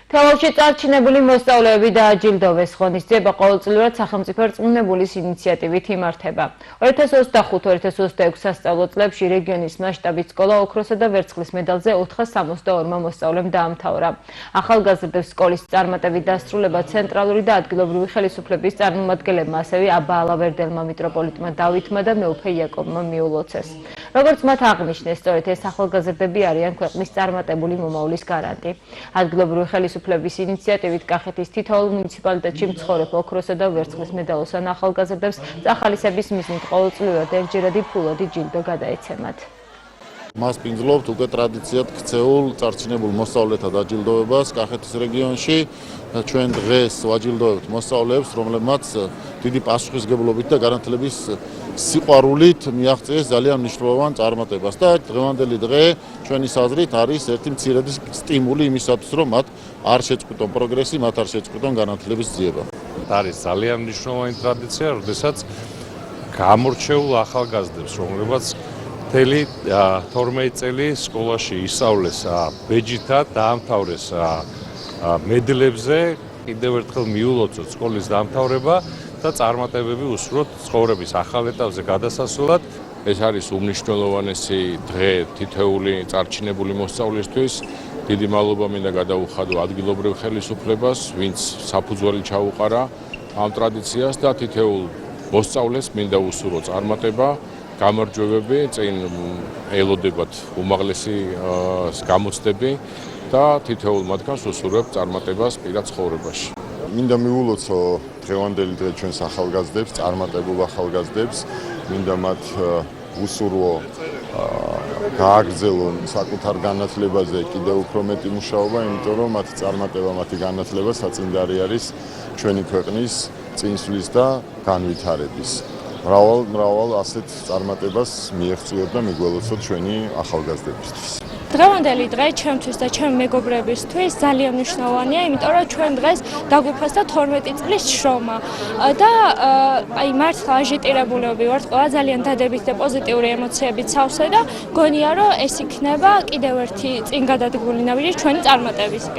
თელავში წარჩინებული მოსწავლეები დააჯილდოვეს. ღონისძიება ყოველწლიურად სახელმწიფო რწმუნებულის ინიციატივით იმართება. 2025-2026 სასწავლო წლებში რეგიონის მასშტაბით სკოლა ოქროსა და ვერცხლის მედალზე 462 მოსწავლემ დაამთავრა. ახალგაზრდებს სკოლის წარმატებით დასრულება ცენტრალური და ადგილობრივი ხელისუფლების წარმომადგენლებმა, ასევე აბა ალავერდელმა, მიტროპოლიტმა დავითმა და მეუფე იაკობმა მიულოცეს. როგორც მათ აღნიშნეს, სწორედ ეს ახალგაზრდები არიან ქვეყნის წარმატებული მომავლის გარანტი. ადგილობრივი ხელისუფლების ინიციატივით კახეთის თითოეულ მუნიციპალიტეტში მცხოვრებ ოქროსა და ვერცხლის მედალოსან ახალგაზრდებს წახალისების მიზნით ყოველწლიურად ერთჯერადი ფულადი ჯილდო გადაეცემათ. მას პინძლობთ უკვე ტრადიციად ქცეულ წარჩინებულ მოსწავლეთა დაჯილდოებას კახეთის რეგიონში. ჩვენ დღეს ვაჯილდოვებთ მოსწავლეებს, რომლებმაც დიდი პასუხისგებლობით და განათლების სიყვარულით მიაღწიეს ძალიან მნიშვნელოვან წარმატებას და დღევანდელი დღე ჩვენი აზრით არის ერთი მცირედი სტიმული იმისათვის, რომ მათ არ შეწყვიტონ პროგრესი, მათ არ შეწყვიტონ განათლების ძიება. არის ძალიან მნიშვნელოვანი ტრადიცია, როდესაც გამორჩეულ ახალგაზრდებს, რომლებაც მთელი 12 წელი სკოლაში ისწავლეს ბეჯითად, დაამთავრეს მედლებზე, კიდევ ერთხელ მიულოცოთ სკოლის დამთავრება და წარმატებები უსურვოთ ცხოვრების ახალ ეტაპზე გადასასვლელად. ეს არის უმნიშვნელოვანესი დღე თითოეული წარჩინებული მოსწავლისთვის. დიდი მადლობა მინდა გადაუხადო ადგილობრივ ხელისუფლებას, ვინც საფუძველი ჩაუყარა ამ ტრადიციას და თითოეულ მოსწავლეს მინდა უსურვო წარმატება. გამარჯვებები, წინ ელოდებათ უმაღლესი გამოცდები და თითოეულ მათგანს უსურვებ წარმატებას პირად ცხოვრებაში. მინდა მიულოცო დღევანდელი დღე ჩვენს ახალგაზრდებს, წარმატებულ ახალგაზრდებს, მინდა მათ უსურვო გააგრძელონ საკუთარ განათლებაზე კიდევ უფრო მეტი მუშაობა, იმიტომ რომ მათი წარმატება, მათი განათლება საწინდარი არის ჩვენი ქვეყნის წინსვლის და განვითარების. მრავალ ასეთ წარმატებას მიაღწიოთ და მიგველოცოთ ჩვენი ახალგაზრდებისთვის. დღევანდელი დღე ჩემთვის და ჩემ მეგობრებისთვის ძალიან მნიშვნელოვანია, იმიტომ რომ ჩვენ დღეს დაგვიფასდა 12 წლის შრომა და აი მართლა აჟიტირებულები ვართ, ყველა ძალიან დადებით და პოზიტიური ემოციებით სავსე და გონია რომ ეს იქნება კიდევ ერთი წინ გადადგმული ნაბიჯი ჩვენი წარმატების.